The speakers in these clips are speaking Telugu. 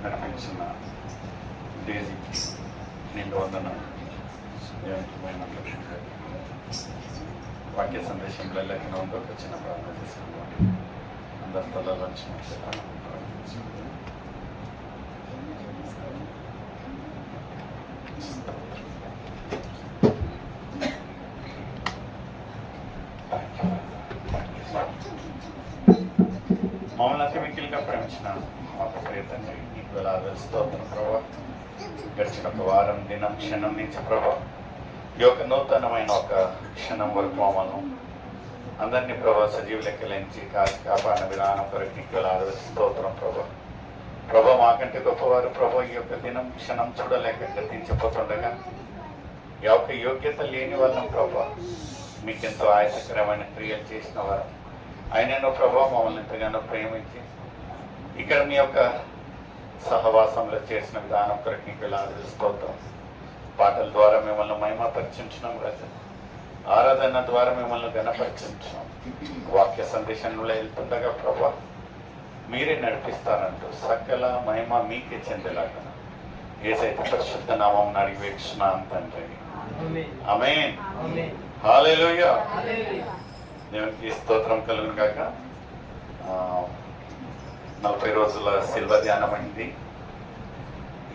నడిపించిన డేజీకి నిండు వందన వాక్య సందేశంలో లేఖన ఉందో ఒక చిన్న ప్రార్థన చేసుకున్నాం. అందరి తలలోంచి మమ్మల్ని అతి మిక్కిలిగా ప్రేమించిన మాకు ప్రియతండి నీకు వేలాది స్తోత్రం ప్రభా. గడిచిన ఒక వారం దినం క్షణం నుంచి ప్రభా ఈ యొక్క నూతనమైన ఒక క్షణం వరకు మమ్మల్ని అందరినీ ప్రభా సజీవ లెక్కలించి కాపాడిన విధానం కొరకు నీకు వేలాది స్తోత్రం ప్రభా. ప్రభా మాకంటే గొప్పవారు ప్రభా ఈ యొక్క దినం క్షణం చూడలేక గతించిపోతుండగా ఈ యొక్క యోగ్యత లేని వాళ్ళం ప్రభా మీకెంతో ఆయాసకరమైన క్రియలు చేసిన వారు ఆయనను ప్రభావ మమ్మల్ని ఎంతగానో ప్రేమించి ఇక్కడ మీ యొక్క సహవాసంలో చేసిన విధానం కొరకు నీకు వేలాది స్తోత్రం. పాటల ద్వారా మిమ్మల్ని మహిమపరిచించున్నాం రాజా, ఆరాధన ద్వారా మిమ్మల్ని ఘనపరిచించున్నాం. వాక్య సందేశంలో వెళ్తుండగా ప్రభా మీరే నడిపిస్తారంటూ సకల మహిమ మీకే చెందేలాగా యేసయ్య పరిశుద్ధ నామం అడిగి వేడుచున్నాం తండ్రి. ఆమేన్. హల్లెలూయా. దేవునికి స్తోత్రం కలుగును కాక. 40 రోజుల శిల్వ ధ్యానం అయింది.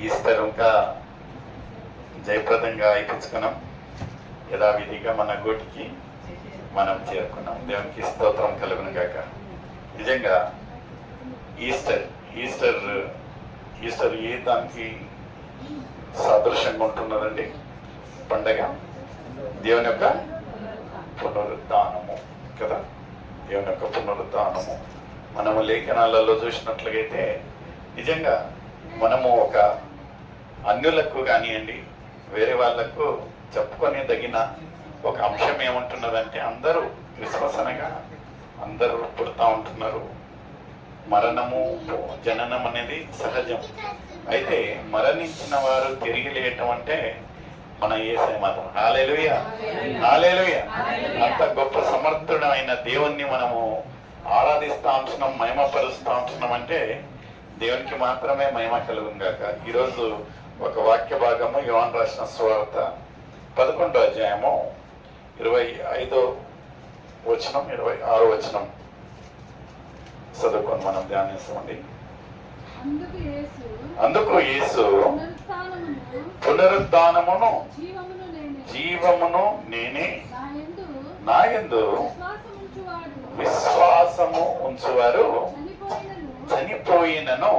ఈస్టర్ ఇంకా జయప్రదంగా అయిపించుకున్నాం. యథావిధిగా మన గోటికి మనం చేరుకున్నాం. దేవునికి స్తోత్రం కలుగును కాక. నిజంగా ఈస్టర్ ఏ దానికి సాదృశ్యంగా ఉంటున్నదండి? పండగ దేవుని యొక్క పునరుద్ధానము కదా. దేవుని యొక్క పునరుద్ధానము మనము లేఖనాలలో చూసినట్లయితే నిజంగా మనము ఒక అన్యులకు కానివ్వండి వేరే వాళ్లకు చెప్పుకొని తగిన ఒక అంశం ఏముంటున్నదంటే అందరూ విశ్వసనగా అందరూ పుడతా ఉంటున్నారు. మరణము జననం అనేది సహజం. అయితే మరణించిన వారు తిరిగి లేయటం అంటే మన యేసయ్య మాత్రం. హల్లెలూయా, హల్లెలూయా. అంత గొప్ప సమర్థుడమైన దేవుణ్ణి మనము ఆరాధిస్తా ఉంటున్నాం, మహిమపరుస్తా ఉంటున్నాం అంటే దేవునికి మాత్రమే మహిమ కలుగును గాక. ఈరోజు ఒక వాక్య భాగము యోహాను రాసిన సువార్త 11వ అధ్యాయము 25వ వచనం 26వ వచనం చదువుకొని మనం ధ్యానిస్తామండి. అందుకు యేసు పునరుద్ధానమును జీవమును నేనే, నా యందు విశ్వాసము ఉంచువారు చనిపోయినను.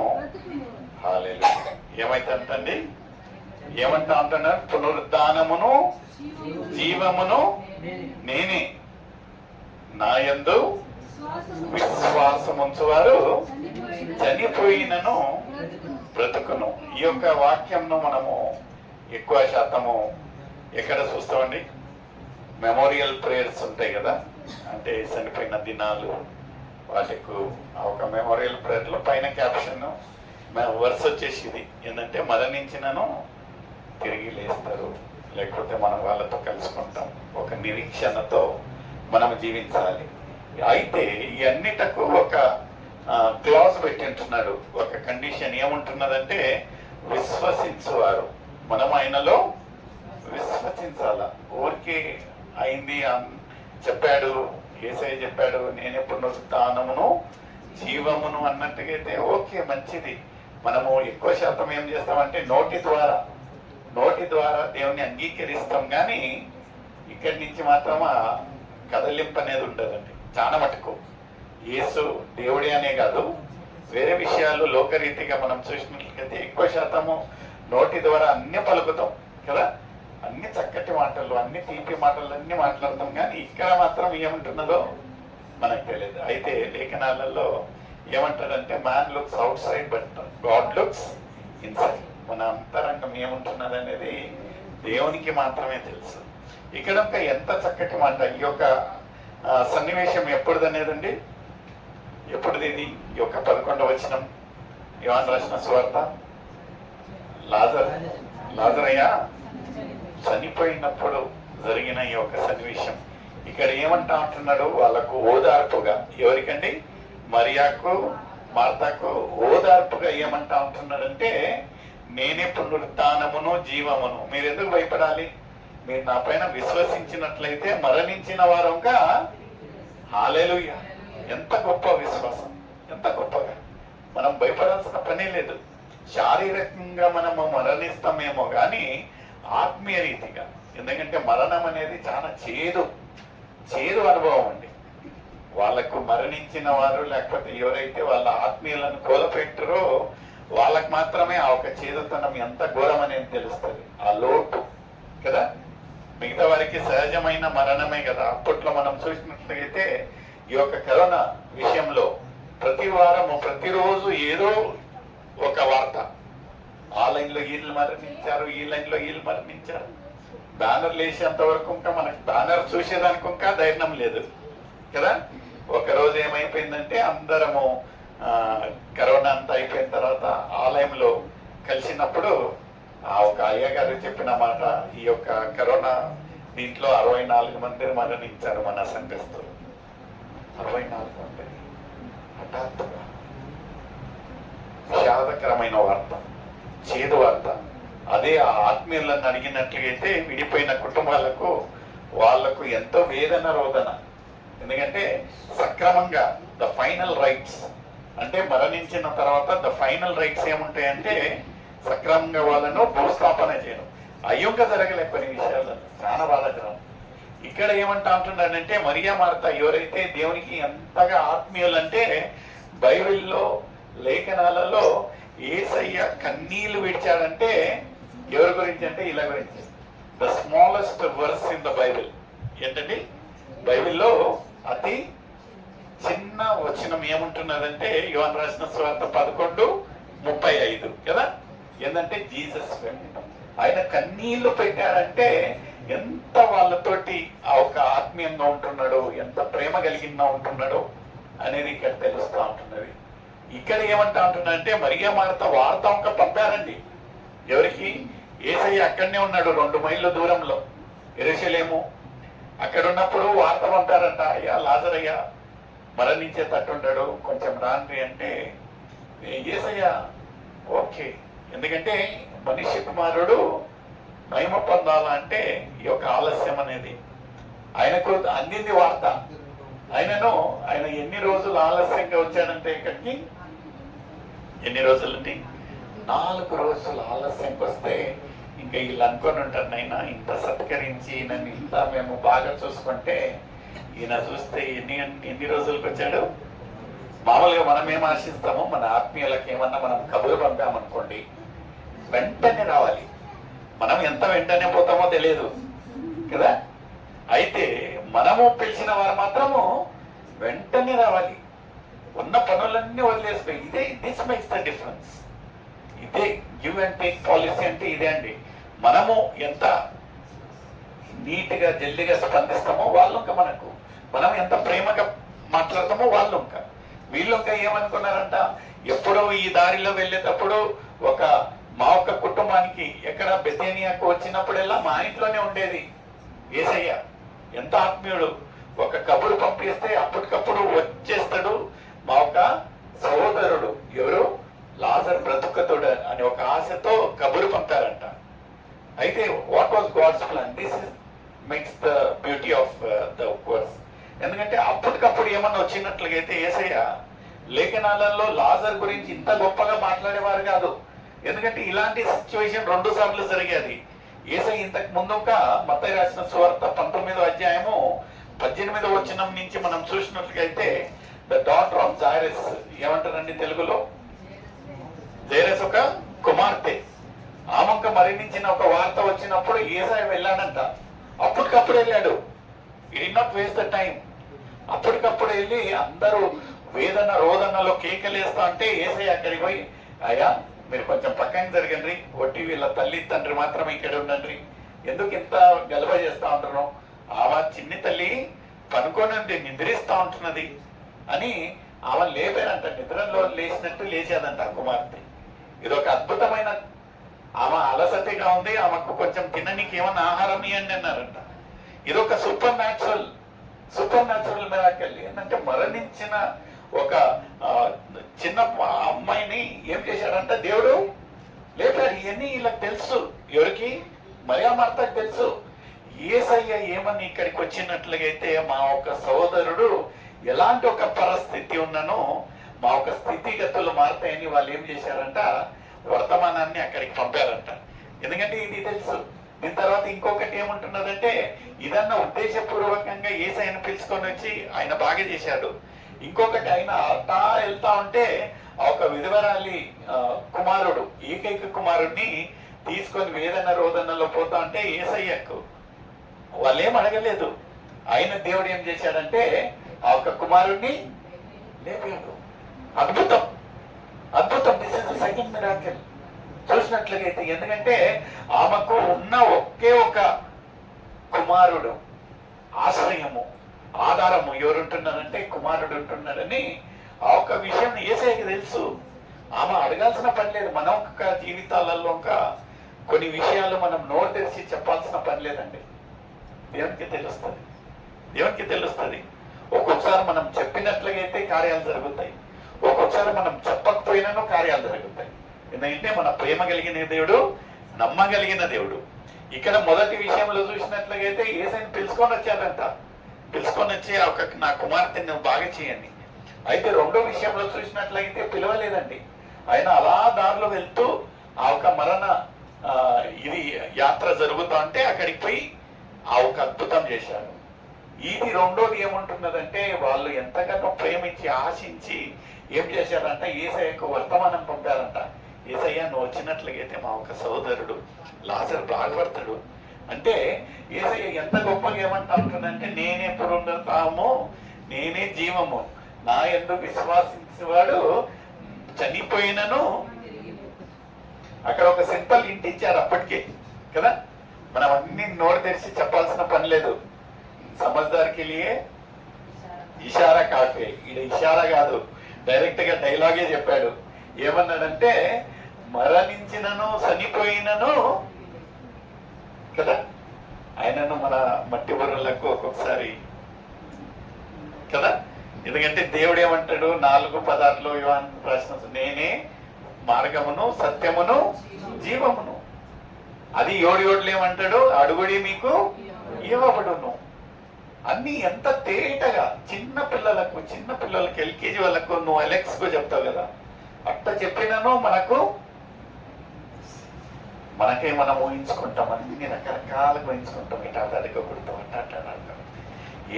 హల్లెలూయా. ఏమైతుందండి? ఏమంటా అంటున్నారు? పునరుద్ధానమును జీవమును నేనే, నా యందు విశ్వాసం ఉంచువారు చనిపోయినను బ్రతుకును. ఈ యొక్క వాక్యంను మనము ఎక్కువ శాతము ఎక్కడ చూస్తామండి? మెమోరియల్ ప్రేయర్స్ ఉంటాయి కదా, అంటే చనిపోయిన దినాలు వాటికి ఒక మెమోరియల్ ప్రేయర్లో పైన క్యాప్షన్ వర్స్ వచ్చేసి ఇది ఏంటంటే మరణించినను తిరిగి లేస్తారు, లేకపోతే మనం వాళ్ళతో కలుసుకుంటాం. ఒక నిరీక్షణతో మనం జీవించాలి. అయితే ఈ అన్నిటకు ఒక క్లాజ్ పెట్టింటున్నాడు, ఒక కండిషన్ ఏముంటున్నదంటే విశ్వసించువారు. మనం ఆయనలో విశ్వసించాల. ఊరికే అయింది చెప్పాడు యేసయ్య చెప్పాడు నేనే పునరుద్ధానమును జీవమును అన్నట్టుగా అయితే ఓకే, మంచిది. మనము ఎక్కువ శాతం ఏం చేస్తామంటే నోటి ద్వారా దేవుని అంగీకరిస్తాం, కానీ ఇక్కడి నుంచి మాత్రం కదలింపు అనేది ఉండదండి. చాలా మటుకు యేసు దేవుడే అనే కాదు, వేరే విషయాలు లోకరీతిగా మనం చూసినట్లయితే ఎక్కువ శాతము నోటి ద్వారా అన్ని పలుకుతాం కదా, అన్ని చక్కటి మాటలు, అన్ని తీపి మాటలు అన్ని మాట్లాడతాం, కానీ ఇక్కడ మాత్రం ఏముంటున్నదో మనకు తెలియదు. అయితే లేఖనాలలో ఏమంటారంటే man looks out side but God looks inside. మన అంతరంగం ఏముంటున్నది అనేది దేవునికి మాత్రమే తెలుసు. ఇక్కడ ఒక ఎంత చక్కటి మాట. ఈ యొక్క సన్నివేశం ఎప్పుడుదనేదండి? ఎప్పుడుది ఇది? ఈ యొక్క 11వ వచనం యోహాను రాసిన సువార్త. లాజరయ్య చనిపోయినప్పుడు జరిగిన ఈ యొక్క సన్నివేశం ఇక్కడ ఏమంటా అంటున్నాడు? వాళ్ళకు ఓదార్పుగా. ఎవరికండి? మరియాకు మార్తాకు ఓదార్పుగా ఏమంటా ఉంటున్నాడంటే, నేనే పునరుత్థానమును జీవమును. మీరు ఎందుకు భయపడాలి? మీరు నా పైన విశ్వసించినట్లయితే మరణించిన వారంగా హల్లెలూయా. ఎంత గొప్ప విశ్వాసం, ఎంత గొప్పగా. మనం భయపడాల్సిన పనే లేదు. శారీరకంగా మనము మరణిస్తామేమో కానీ ఆత్మీయ రీతిగా, ఎందుకంటే మరణం అనేది చాలా చేదు అనుభవం అండి. వాళ్ళకు మరణించిన వారు లేకపోతే ఎవరైతే వాళ్ళ ఆత్మీయులను కోల్పెట్టారో వాళ్ళకు మాత్రమే ఆ ఒక చేదుతనం ఎంత ఘోరం అనేది తెలుస్తుంది, ఆ లోటు కదా. మిగతా వారికి సహజమైన మరణమే కదా. అప్పట్లో మనం చూసినట్లయితే ఈ యొక్క కరోనా విషయంలో ప్రతి వారము ప్రతిరోజు ఏదో ఒక వార్త, ఆ లైన్లో వీళ్ళు మరణించారు, ఈ లైన్లో వీళ్ళు మరణించారు. బ్యానర్లు వేసేంత వరకు ఇంకా మనకు బ్యానర్ చూసేదానికి ఇంకా ధైర్యం లేదు కదా. ఒకరోజు ఏమైపోయిందంటే అందరము కరోనా అంతా అయిపోయిన తర్వాత ఆలయంలో కలిసినప్పుడు ఆ ఒక అయ్యగారు చెప్పిన మాట, ఈ యొక్క కరోనా దీంట్లో 64 మంది మరణించారు మన సంఘస్థులు. 64 మంది హఠాత్తుగా. విషాదకరమైన వార్త, చేదు వార్త. అదే ఆ ఆత్మీయులను అడిగినట్లయితే విడిపోయిన కుటుంబాలకు వాళ్లకు ఎంతో వేదన రోదన. ఎందుకంటే సక్రమంగా ద ఫైనల్ రైట్స్ అంటే మరణించిన తర్వాత ద ఫైనల్ రైట్స్ ఏముంటాయంటే సక్రమంగా వాళ్ళను భూస్థాపన చేయడం. అయ్యంగా జరగలే కొన్ని విషయాలు, చాలా బాధాకరం. ఇక్కడ ఏమంటా అంటున్నాడంటే మరియా మార్త ఎవరైతే దేవునికి ఎంతగా ఆత్మీయులంటే బైబిల్లో లేఖనాలలో యేసయ్య కన్నీళ్లు విడిచాడంటే ఎవరి గురించి అంటే ఇలా గురించి. The smallest verse in the Bible ఏంటండి? బైబిల్లో అతి చిన్న వచనం ఏముంటున్నదంటే యోహాను రాసిన సువార్త 11:35 కదా. ఏంటంటే జీసస్ ఆయన కన్నీళ్లు పెట్టాడంటే ఎంత వాళ్ళతోటి ఆ ఒక ఆత్మీయంగా ఉంటున్నాడో, ఎంత ప్రేమ కలిగిన ఉంటున్నాడో అనేది ఇక్కడ తెలుస్తూ ఉంటున్నది. ఇక్కడ ఏమంటా ఉంటున్నాడంటే మరియా మార్త వార్త ఒక పంపారండి. ఎవరికి? యేసయ్య అక్కడనే ఉన్నాడు 2 మైళ్ళ దూరంలో యెరూషలేము. అక్కడ ఉన్నప్పుడు వార్త పంపారంట, అయ్యా లాజరయ్య మరణించే తట్టుంటాడు, కొంచెం రాండి అంటే యేసయ్య ఓకే. ఎందుకంటే మనిషి కుమారుడు మహిమ పొందాలంటే ఈ యొక్క ఆలస్యం అనేది ఆయనకు అందింది వార్త. ఆయన ఎన్ని రోజులు ఆలస్యంగా వచ్చాడంటే ఇక్కడికి, ఎన్ని రోజులండి? 4 రోజులు ఆలస్యంకి వస్తే ఇంకా వీళ్ళు అనుకొని ఉంటారు, నైనా ఇంత సత్కరించి నన్ను ఇంత మేము బాగా చూసుకుంటే ఈయన చూస్తే ఎన్ని రోజులకు వచ్చాడు. మామూలుగా మనం ఏం ఆశిస్తామో మన ఆత్మీయులకు ఏమన్నా మనం కబురు పంపామనుకోండి వెంటనే రావాలి. మనం ఎంత వెంటనే పోతామో తెలియదు కదా. అయితే మనము పిలిచిన వారు మాత్రము వెంటనే రావాలి. ఉన్న పనులన్నీ వదిలేసిపోయి దిస్ మేక్స్ ద డిఫరెన్స్. ఇదే గివ్ అండ్ టేక్ పాలసీ అంటే ఇదే అండి. మనము ఎంత నీట్గా జల్దిగా స్పందిస్తామో వాళ్ళు ఇంకా మనం ఎంత ప్రేమగా మాట్లాడతామో వాళ్ళు ఇంకా వీళ్ళు ఇంకా ఏమనుకున్నారంట, ఎప్పుడో ఈ దారిలో వెళ్ళేటప్పుడు మా ఒక్క కుటుంబానికి ఎక్కడ బెతేనియాకు వచ్చినప్పుడల్లా మా ఇంట్లోనే ఉండేది యేసయ్య. ఎంత ఆత్మీయుడు, ఒక కబురు పంపిస్తే అప్పటికప్పుడు వచ్చేస్తాడు. మా ఒక సహోదరుడు ఎవరు లాజర్ బ్రతుకుతాడు అని ఒక ఆశతో కబురు పంపారంట. అయితే what was God's plan? This makes the beauty of the verse. ఎందుకంటే అప్పటికప్పుడు ఏమన్నా వచ్చినట్లయితే యేసయ్య లేఖనాలలో లాజర్ గురించి ఇంత గొప్పగా మాట్లాడేవారు కాదు. ఎందుకంటే ఇలాంటి సిచ్యువేషన్ 2 సార్లు జరిగేది. యేసయ్య ఇంతకు ముందు మత్తయి రాసిన సువార్త 19వ అధ్యాయము 18వ వచనం నుంచి మనం చూసినట్లయితే ద డాటర్ ఆఫ్ జైరస్ ఏమంటారండి తెలుగులో? జైరస్ ఒక కుమార్తె, ఆమెక మరణించిన ఒక వార్త వచ్చినప్పుడు యేసయ్య వెళ్ళాడంట. అప్పటికప్పుడు వెళ్ళాడు. ఈ did not waste the time. అప్పటికప్పుడు వెళ్ళి అందరూ వేదన రోదనలో కేకలేస్తా అంటే యేసయ్య అక్కడికి పోయి, అయ్యా మీరు కొంచెం పక్కన జరగండి, ఒట్టి వీళ్ళ తల్లి తండ్రి మాత్రం ఇక్కడ ఉండండి, ఎందుకు ఇంత గలబ చేస్తా ఉంటారు? ఆమె చిన్ని తల్లి పనుకోనండి, నిద్రిస్తా ఉంటున్నది అని ఆమె లేపారంట. నిద్రలో లేచినట్టు లేచేదంట కుమార్తె. ఇదొక అద్భుతమైన, ఆమె అలసటగా ఉంది, ఆమెకు కొంచెం తిననీకి ఏమన్నా ఆహారం ఇవ్వండి అన్నారంట. ఇదొక సూపర్ న్యాచురల్ మిరాకిల్. ఏంటంటే మరణించిన ఒక చిన్న అమ్మాయిని ఏం చేశాడంటే దేవుడు లేపాడు. ఇవన్నీ వీళ్ళకి తెలుసు. ఎవరికి? మరియా మార్తకు తెలుసు. యేసయ్య ఏమని ఇక్కడికి వచ్చినట్లుగైతే మా ఒక సహోదరుడు ఎలాంటి ఒక పరిస్థితి ఉన్ననో మా ఒక స్థితిగతులు మారుతాయని వాళ్ళు ఏం చేశారంట, వర్తమానాన్ని అక్కడికి పంపారంట. ఎందుకంటే ఇది తెలుసు. దీని తర్వాత ఇంకొకటి ఏముంటున్నదంటే, ఇదన్నా ఉద్దేశపూర్వకంగా యేసయ్యను పిలుచుకొని వచ్చి ఆయన బాగా చేశాడు. ఇంకొకటి ఆయన అట్టా వెళ్తా ఉంటే ఒక విధవరాలి కుమారుడు, ఏకైక కుమారుడిని తీసుకొని వేదన రోదనలో పోతా ఉంటే యేసయ్యకు వాళ్ళు ఏం అడగలేదు. ఆయన దేవుడు ఏం చేశాడంటే ఆ ఒక కుమారుడిని లేపాడు. అద్భుతం, అద్భుతం. This is the second miracle చూసినట్లయితే. ఎందుకంటే ఆమెకు ఉన్న ఒకే ఒక కుమారుడు, ఆశ్రయము, ఆధారము ఎవరుంటున్నారంటే కుమారుడు ఉంటున్నాడని ఆ ఒక్క విషయం యేసయ్యకి తెలుసు. ఆమె అడగాల్సిన పని లేదు. మన ఒక్క జీవితాలలో కొన్ని విషయాలు మనం నోరు తెరిచి చెప్పాల్సిన పని లేదండి. దేవునికి తెలుస్తుంది, దేవునికి తెలుస్తుంది. ఒక్కొక్కసారి మనం చెప్పినట్లుగైతే కార్యాలు జరుగుతాయి, ఒక్కొక్కసారి మనం చెప్పకపోయినానో కార్యాలు జరుగుతాయి. ఎందుకంటే మన ప్రేమ కలిగిన దేవుడు, నమ్మగలిగిన దేవుడు. ఇక్కడ మొదటి విషయంలో చూసినట్లుగైతే యేసయ్యను పిలుచుకొని వచ్చాడంట. పిలుచుకొని వచ్చి నా కుమార్తెని నువ్వు బాగా చేయండి. అయితే రెండో విషయంలో చూసినట్లయితే పిలవలేదండి. ఆయన అలా దారిలో వెళ్తూ ఆ ఒక మరణ ఇది యాత్ర జరుగుతా అంటే అక్కడికి పోయి ఆ ఒక అద్భుతం చేశాడు. ఇది రెండోది ఏముంటున్నదంటే, వాళ్ళు ఎంతగానో ప్రేమించి ఆశించి ఏం చేశారంట, యేసయ్యకు వర్తమానం పంపారంట. యేసయ్య నువ్వు వచ్చినట్లయితే మా ఒక సహోదరుడు లాజరు బాగుపడతాడు అంటే, యేసయ్య ఎంత గొప్పగా ఏమంటా ఉంటుందంటే, నేనే పునరుత్థానము, నేనే జీవము, నా యందు విశ్వాసించేవాడు చనిపోయినను. అక్కడ ఒక సింపుల్ ఇంటి ఇచ్చారు అప్పటికే కదా. మనం అన్ని నోరు తెరిచి చెప్పాల్సిన పని లేదు. సమజ్దార్కి లియే ఇషారా కాఫే. ఈడ ఇషారా కాదు, డైరెక్ట్ గా డైలాగే చెప్పాడు. ఏమన్నాడంటే, మరణించినను చనిపోయినను కదా. ఆయనను మన మట్టి బుర్రలకు ఒక్కొక్కసారి కదా. ఎందుకంటే దేవుడు ఏమంటాడు, 4:16 యోహాను ప్రశ్న, నేనే మార్గమును సత్యమును జీవమును. అది ఏడు ఏమంటాడు, అడుగుడి మీకు ఇవ్వబడును. అన్ని ఎంత తేటగా చిన్న పిల్లలకి ఎల్కేజీ వాళ్ళకు నువ్వు అలెక్స్ కు చెప్తావు కదా, అట్ట చెప్పినను మనకే మనం ఊహించుకుంటాం, అన్ని రకరకాలుగా ఊహించుకుంటాం. ఇట్లా అడగకూడదు, అట్లా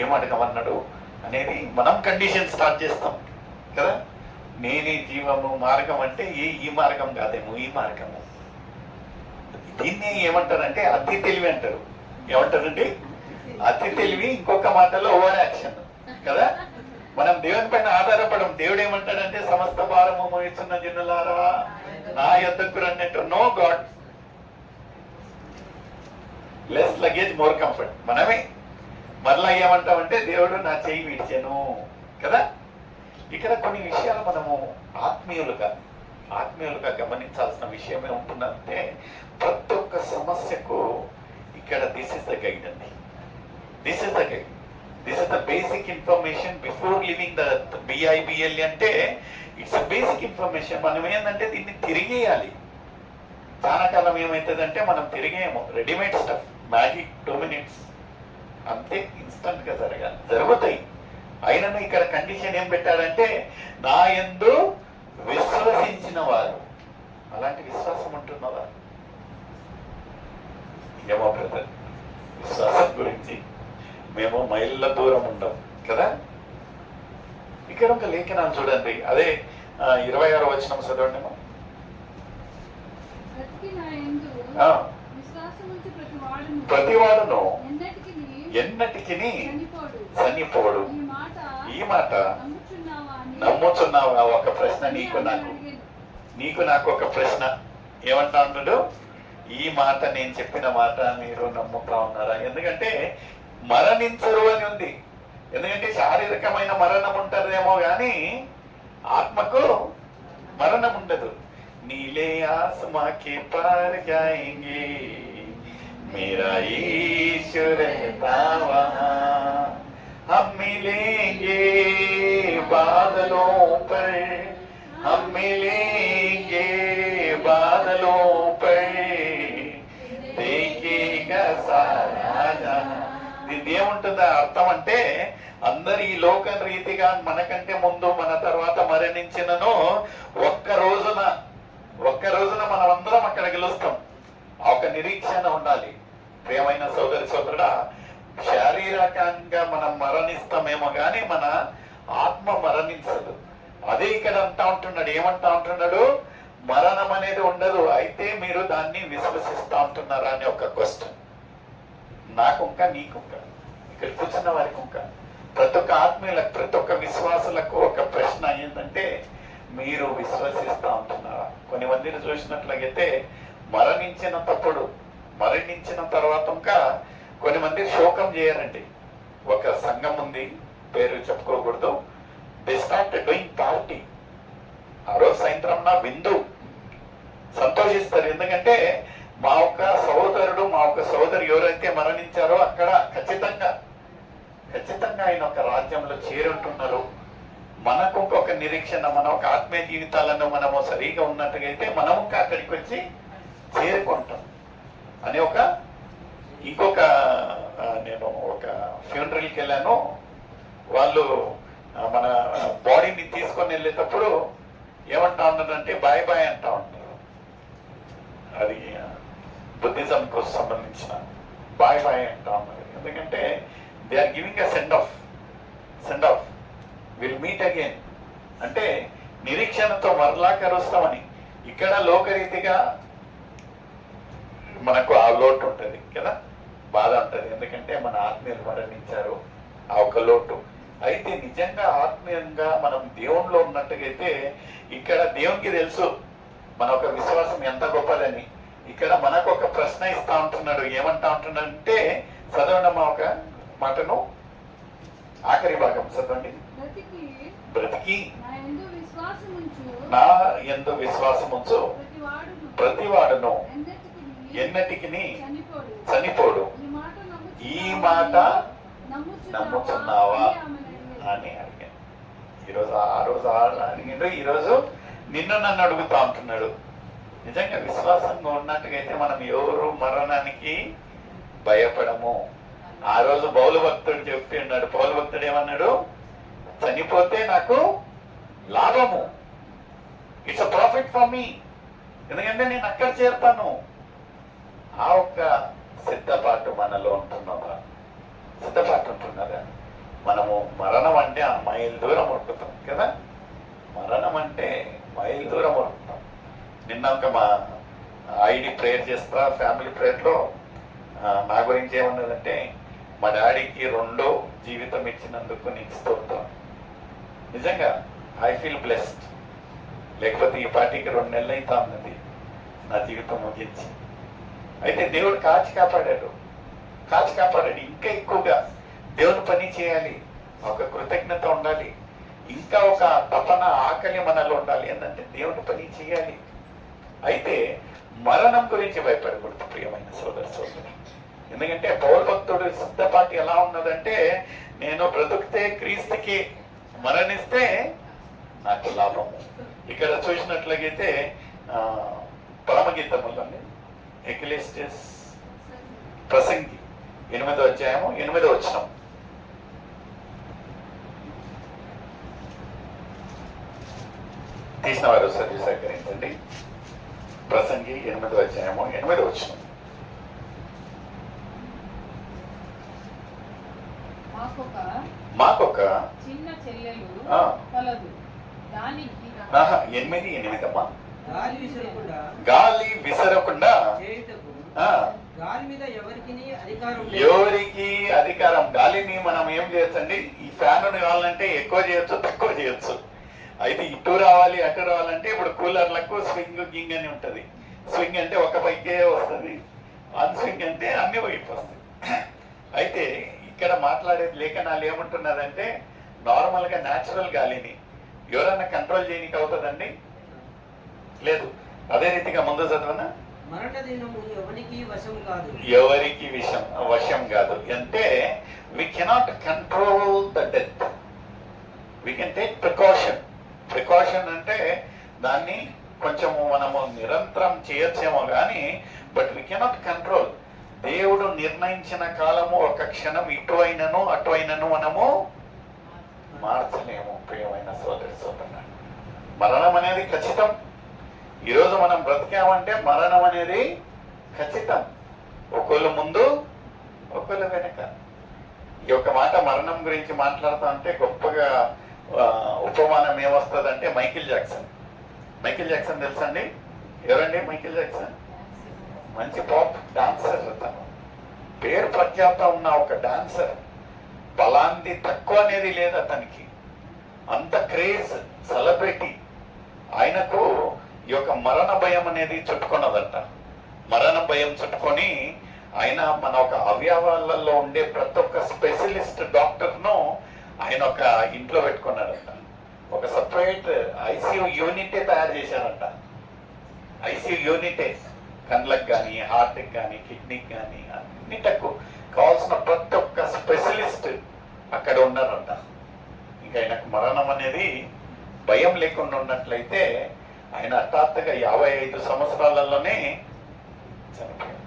ఏం అడగమన్నాడు అనేది మనం కండిషన్ స్టార్ట్ చేస్తాం కదా. నేనే జీవము మార్గం అంటే ఈ మార్గం కాదేమో, ఈ మార్గము. దీన్ని ఏమంటారంటే అతి తెలివి అంటారు. ఏమంటారండి? అతి తెలివి. ఇంకొక మాటలో ఓవర్ యాక్షన్ కదా. మనం దేవుని పైన ఆధారపడం. దేవుడు ఏమంటాడంటే, సమస్త భారము మోయిస్తున్న జనులారా నా యొద్దకు రండి. No God, less luggage more comfort. మనమే మరలా ఏమంటామంటే, దేవుడు నా చెయ్యి విడిచాను కదా. ఇక్కడ కొన్ని విషయాలు మనము ఆత్మీయులుగా గమనించాల్సిన విషయం ఏముంటుందంటే, ప్రతి ఒక్క సమస్యకు ఇక్కడ దిస్ ఇస్ ద గైడ్ అండి. This is the guide, this is the basic information before living the BIBL అంటే ఇట్స్ బేసిక్ ఇన్ఫర్మేషన్. మనం ఏంటంటే దీన్ని తిరిగేయాలి. చాలా కాలం ఏమవుతుందంటే మనం తిరిగేయము. రెడీమేడ్ స్టఫ్, మ్యాజిక్ 2 minutes అంతే, ఇన్స్టంట్ గా జరుగుతాయి. అయినను ఇక్కడ కండిషన్ ఏం పెట్టాడంటే, నా యందు విశ్వసించిన వారు. అలాంటి విశ్వాసం ఉంటున్నదా? ఏమో బ్రదర్, విశ్వాసం గురించి మేము మైళ్ళ దూరం ఉండం కదా. ఇక్కడ ఒక లేఖనాలు చూడండి, అదే 26వ వచనం చదవండి. ప్రతివాడును ఎన్నటికి చనిపోడు. ఈ మాట నమ్ముచున్నావా? ఒక ప్రశ్న నీకు నాకు ఒక ప్రశ్న. ఏమంటా ఉన్నాడు? ఈ మాట, నేను చెప్పిన మాట మీరు నమ్ముతా ఉన్నారా? ఎందుకంటే మరణించరు అని ఉంది. ఎందుకంటే శారీరకమైన మరణం ఉంటదేమో గాని ఆత్మకు మరణం ఉండదు. నీలే ఆస్మా కే పార్ జాయేంగే, मेरा ईश्वर रहता वहाँ, हम मिलेंगे बादलों దీన్ని ఏముంటుందా అర్థం అంటే, అందరు ఈ లోక రీతిగా మనకంటే ముందు మన తర్వాత మరణించినను ఒక్క రోజున మనం అందరం అక్కడ గెలుస్తాం. ఒక నిరీక్షణ ఉండాలి. ప్రియమైన సోదరి సోదరుడా, శారీరకంగా మనం మరణిస్తామేమో కానీ మన ఆత్మ మరణించదు. అదే ఇక్కడ అంటా ఉంటున్నాడు. ఏమంటా ఉంటున్నాడు? మరణం అనేది ఉండదు. అయితే మీరు దాన్ని విశ్వసిస్తా ఉంటున్నారా అని ఒక క్వశ్చన్. నాకుంకా నీకుంకా, ఇక్కడ కూర్చున్న వారికి ఇంకా, ప్రతి ఒక్క ఆత్మీయులకు, ప్రతి ఒక్క విశ్వాసులకు ఒక ప్రశ్న ఏంటంటే, మీరు విశ్వసిస్తా ఉంటున్నారా? కొన్ని మందిని చూసినట్లయితే మరణించిన తర్వాత ఇంకా కొన్ని మంది శోకం చేయరండి. ఒక సంఘం ఉంది, పేరు చెప్పుకోకూడదు. They start doing party. ఆ రోజు సాయంత్రం నా విందు సంతోషిస్తారు. ఎందుకంటే మా ఒక్క సహోదరుడు, మా ఒక్క సహోదరు ఎవరైతే మరణించారో అక్కడ ఖచ్చితంగా ఆయన ఒక రాజ్యంలో చేరుంటున్నారు. మనకు ఇంకొక నిరీక్షణ, మన ఒక ఆత్మీయ జీవితాలను మనము సరిగా ఉన్నట్టుగా అయితే మనం ఇంకా అక్కడికి వచ్చి చేరుకుంటాం అని ఇంకొక నేను ఒక ఫ్యూనరల్కి వెళ్ళాను. వాళ్ళు మన బాడీని తీసుకొని వెళ్ళేటప్పుడు ఏమంటా ఉన్నారంటే బాయ్ బాయ్ అంటా ఉంటారు. అది బుద్ధిజంకు సంబంధించిన బాయ్ బాయ్ అంటా ఉన్నారు. ఎందుకంటే they are giving a send off will meet again అంటే నిరీక్షణతో మరలా కలుస్తామని. ఇక్కడ లోకరీతిగా మనకు ఆ లోటు ఉంటుంది కదా, బాధ ఉంటుంది. ఎందుకంటే మన ఆత్మీయులు మరణించారు, ఆ ఒక లోటు. అయితే నిజంగా ఆత్మీయంగా మనం దేవునిలో ఉన్నట్టుగైతే ఇక్కడ దేవునికి తెలుసు మన ఒక విశ్వాసం ఎంత గొప్పదని. ఇక్కడ మనకు ఒక ప్రశ్న ఇస్తా ఉంటున్నాడు. ఏమంటా ఉంటున్నాడంటే, చదవండి మా ఒక మాటను, ఆఖరి భాగం చదవండి. బ్రతికి నా యందు విశ్వాసముంచు ప్రతివాడును ఎన్నటికి చనిపోడు. ఈ మాట నమ్ముతున్నావా అని అడిగాను. ఆ రోజు అడిగిండు, ఈరోజు నిన్ను నన్ను అడుగుతా ఉంటున్నాడు. నిజంగా విశ్వాసంగా ఉన్నట్టుగైతే మనం ఎవరు మరణానికి భయపడము. ఆ రోజు పౌలు భక్తుడు చెప్పి ఉన్నాడు. పౌలు భక్తుడు ఏమన్నాడు? చనిపోతే నాకు లాభము, it's a profit for me, ఎందుకంటే నేను అక్కడ చేరుతాను. ఆ ఒక్క సిద్ధపాటు మనలో ఉంటున్నదా? మనము మరణం అంటే ఆ మైల్ దూరం ఉంటున్నాం కదా. మరణం అంటే మైల్ దూరం ఉంటున్నాం. నిన్న ఒక మా ఐడి ప్రేయర్ చేస్తా, ఫ్యామిలీ ప్రేయర్లో నా గురించి ఏమన్నదంటే, మా డాడీకి 2వ జీవితం ఇచ్చినందుకు నీకు స్తోత్రం. నిజంగా ఐ ఫీల్ బ్లెస్డ్. లేకపోతే ఈ పార్టీకి 2 నెలలు అవుతా ఉన్నది నా జీవితం ముగించి. అయితే దేవుడు కాచి కాపాడాడు. ఇంకా ఎక్కువగా దేవుని పని చేయాలి, ఒక కృతజ్ఞత ఉండాలి, ఇంకా ఒక తపన, ఆకలి మనలో ఉండాలి. ఏంటంటే దేవుని పని చేయాలి. అయితే మరణం గురించి భయపడకూడదు ప్రియమైన సోదరి. ఎందుకంటే పౌలు భక్తుడు సిద్ధపాటు ఎలా ఉన్నదంటే, నేను బ్రతుకుతే క్రీస్తుకి, మరణిస్తే నాకు లాభము. ఇక్కడ చూసినట్లయితే పరమగీతములని ఎక్లెసియాస్ ప్రసంగి 8వ అధ్యాయము 8వ వచనం. తీసిన వారు సర్వీ సహకరించండి. ప్రసంగి 8వ అధ్యాయము 8వ వచనం. మాకొక చిన్న చెల్లెలు కలదు. దానికి 8 అమ్మా. గాలి విసరకుండా ఎవరికి అధికారం. గాలిని మనం ఏం చేయొచ్చండి? ఈ ఫ్యాన్ కావాలంటే ఎక్కువ చేయొచ్చు, తక్కువ చేయొచ్చు. అయితే ఇటు రావాలి అటు రావాలంటే ఇప్పుడు కూలర్లకు స్వింగ్ గింగ్ అని ఉంటది. స్వింగ్ అంటే ఒక పైకే వస్తుంది, అన్ స్వింగ్ అంటే అన్ని వైపు వస్తాయి. అయితే ఇక్కడ మాట్లాడేది లేఖనాలు ఏముంటున్నదంటే, నార్మల్ గా న్యాచురల్ గాలిని ఎవరన్నా కంట్రోల్ చేయడానికి అవుతుందండి? లేదు. అదే రీతిగా ముందు చదవనా, ఎవరికి వశం కాదు అంటే, we cannot control the death, we can take precaution అంటే దాన్ని కొంచెము మనము నిరంతరం చేయొచ్చేమో కానీ, బట్ వి కెనాట్ కంట్రోల్. దేవుడు నిర్ణయించిన కాలము ఒక క్షణం ఇటు అయినను అటు అయినను మనము మార్చలేము. ప్రియమైన సోదరి సోదరుడు, మరణం అనేది ఖచ్చితం. ఈరోజు మనం బ్రతికామంటే మరణం అనేది ఖచ్చితం. ఒకళ్ళు ముందు ఒకళ్ళు వెనక. ఈ యొక్క మాట మరణం గురించి మాట్లాడుతూ అంటే గొప్పగా ఉపమానం ఏమొస్తుందంటే మైకిల్ జాక్సన్. మైకిల్ జాక్సన్ తెలుసా అండి? ఎవరండి మైకిల్ జాక్సన్? మంచి పాప్ డాన్సర్. తను పేరు ప్రఖ్యాత ఉన్న ఒక డాన్సర్. బలాంది తక్కువ అనేది లేదు అతనికి. అంత క్రేజ్, సెలబ్రిటీ. ఆయనకు ఈ యొక్క మరణ భయం అనేది చుట్టుకున్నదంట. మరణ భయం చుట్టుకొని ఆయన మన ఒక అవయవాలలో ఉండే ప్రతి ఒక్క స్పెషలిస్ట్ డాక్టర్ను ఆయన ఒక ఇంట్లో పెట్టుకున్నాడంట. ఒక సపరేట్ ఐసీయూ యూనిటే తయారు చేశారంట. ఐసీయూ యూనిటే కళ్ళకు కానీ, హార్ట్కి కానీ, కిడ్నీకి కానీ అన్నిటకు కావాల్సిన ప్రతి ఒక్క స్పెషలిస్ట్ అక్కడ ఉన్నారంట. ఇంకా ఆయనకు మరణం అనేది భయం లేకుండా ఉన్నట్లయితే ఆయన హఠాత్తుగా 55 సంవత్సరాలలోనే చనిపోయాడు.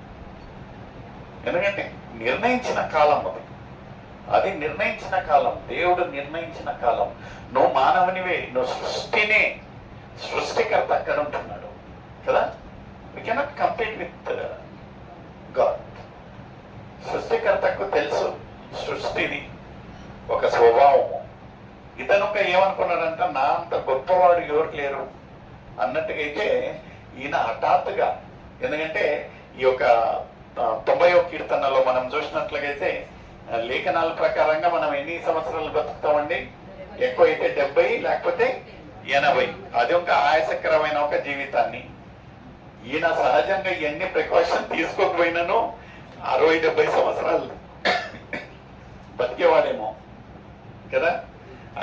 ఎందుకంటే నిర్ణయించిన కాలం అది నిర్ణయించిన కాలం, దేవుడు నిర్ణయించిన కాలం. నువ్వు మానవునివే, నువ్వు సృష్టికర్త అక్కడ ఉంటున్నాడు కదా. We cannot compete with God. సృష్టికర్తకు తెలుసు సృష్టిది ఒక స్వభావము. ఇతను ఒక ఏమనుకున్నాడంట, నా అంత గొప్పవాడు ఎవరు లేరు అన్నట్టుగా అయితే ఈయన హఠాత్తుగా, ఎందుకంటే ఈ యొక్క 90వ కీర్తనలో మనం చూసినట్లయితే లేఖనాల ప్రకారంగా మనం ఎన్ని సంవత్సరాలు బతుకుతామండి? ఎక్కువ అయితే 70, లేకపోతే 80. అది ఒక ఆయాసకరమైన ఒక జీవితాన్ని. ఈయన సహజంగా ఎన్ని ప్రికాషన్ తీసుకోకపోయినానో 60-70 సంవత్సరాలు బతికేవాడేమో కదా.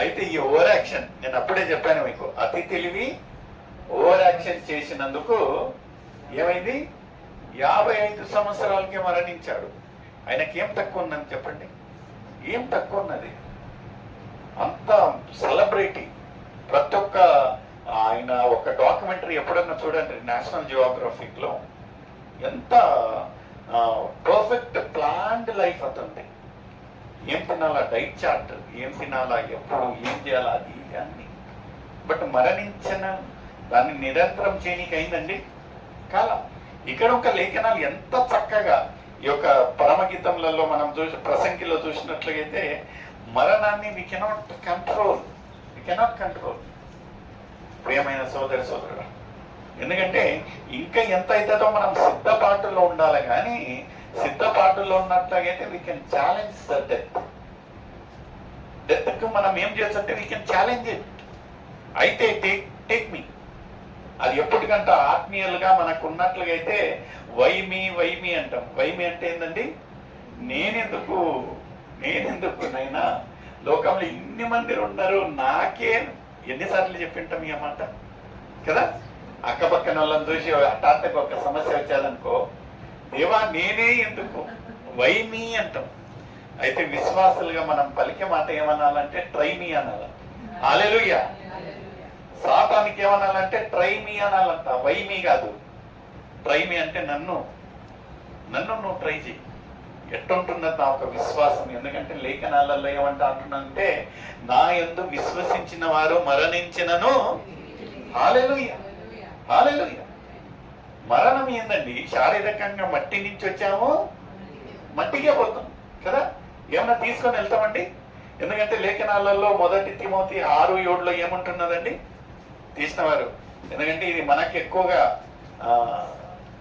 అయితే ఈ ఓవర్ యాక్షన్, నేను అప్పుడే చెప్పాను మీకు, అతి తెలివి ఓవర్ యాక్షన్ చేసినందుకు ఏమైంది? 55 సంవత్సరాలకే మరణించాడు. ఆయనకి ఏం తక్కువ ఉందని చెప్పండి? ఏం తక్కువ ఉన్నది? అంత సెలబ్రిటీ. ప్రతి ఒక్క ఆయన ఒక డాక్యుమెంటరీ ఎప్పుడన్నా చూడండి, నేషనల్ జియోగ్రఫిక్లో. ఎంత పర్ఫెక్ట్ ప్లాన్డ్ లైఫ్ అతనిది. ఏం తినాలా, డైట్ చార్ట్, ఏం తినాలా, ఎప్పుడు ఏం చేయాలా, అది ఇది అన్ని. బట్ మరణించిన దాన్ని నిరంతరం చేయనీకి అయిందండి కాల. ఇక్కడ ఒక లేఖనాలు ఎంత చక్కగా ఈ యొక్క పరమగీతంలలో మనం చూసి, ప్రసంగిలో చూసినట్లయితే మరణాన్ని వి కెనాట్ కంట్రోల్. ప్రియమైన సోదరి సోదరుడు, ఎందుకంటే ఇంకా ఎంత అవుతుందో మనం సిద్ధపాటులో ఉండాలి. కానీ సిద్ధపాటులో ఉన్నట్లయితే we can challenge the death కు మనం ఏం చేస్తుంటే వీ కెన్ ఛాలెంజ్ ఇట్. అయితే టేక్ మీ, అది ఎప్పటికంటే ఆత్మీయులుగా మనకు ఉన్నట్లుగా అయితే వైమి అంటాం. వైమి అంటే ఏంటండి? నేనెందుకు నైనా, లోకంలో ఇన్ని మంది ఉన్నారు, నాకే ఎన్నిసార్లు చెప్పింటాం ఈ మాట కదా. అక్కపక్కన వాళ్ళని చూసి హఠాత్తుగా ఒక సమస్య వచ్చాదనుకో, దేవా నేనే ఎందుకు, వైమి అంటాం. అయితే విశ్వాసులుగా మనం పలికే మాట ఏమనాలంటే ట్రై మీ అనాల. హల్లెలూయా. సాతానికి ఏమనాలంటే ట్రై మీ అనాలంట, వైమి కాదు. ట్రై మీ అంటే నన్ను నువ్వు ట్రై చేయి. ఎట్టుంటున్నది నా ఒక విశ్వాసం. ఎందుకంటే లేఖనాలలో ఏమంటా అంటున్నంటే, నా యందు విశ్వసించిన వారు మరణించినను. హల్లెలూయా. మరణం ఏందండి? శారీరకంగా మట్టి నుంచి వచ్చాము, మట్టికే పోతాం కదా. ఏమన్నా తీసుకొని వెళ్తామండి? ఎందుకంటే లేఖనాలలో 1 తిమోతి 6:7 ఏముంటున్నదండి? తీసినవారు. ఎందుకంటే ఇది మనకి ఎక్కువగా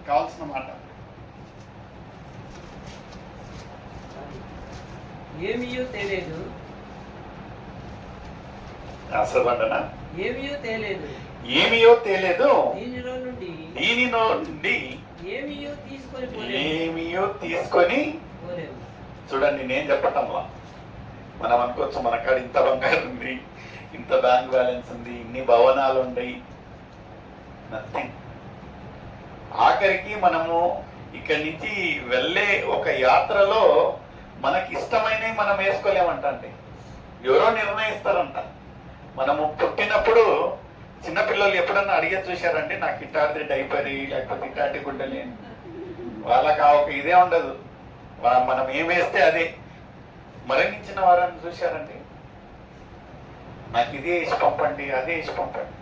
కావాల్సిన మాట. ఏమియో తెలియదు, ఏమియో తెలియదు, దీనిలో నుండి ఏమియో తీసుకొని. చూడండి, నేను చెప్పటంలా మనం అనుకోవచ్చు మన కాడ ఇంత బంగారం ఉంది, ఇంత బ్యాంక్ బ్యాలెన్స్ ఉంది, ఇన్ని భవనాలు ఉన్నాయి. నథింగ్. ఆఖరికి మనము ఇక్కడి నుంచి వెళ్ళే ఒక యాత్రలో మనకి ఇష్టమైనవి మనం వేసుకోలేమంట అండి. ఎవరో నిర్ణయిస్తారంట. మనము పుట్టినప్పుడు చిన్నపిల్లలు ఎప్పుడన్నా అడిగే చూశారండి, నాకు ఇటాటి డైపర్ లేకపోతే ఇటాటి గుడ్డలే. వాళ్ళకి ఆ ఒక ఇదే ఉండదు. మనం ఏమేస్తే అదే. మరణించిన వారని చూశారండి, నాకు ఇదే ఇచ్చి పంపండి, అదే ఇచ్చి పంపండి.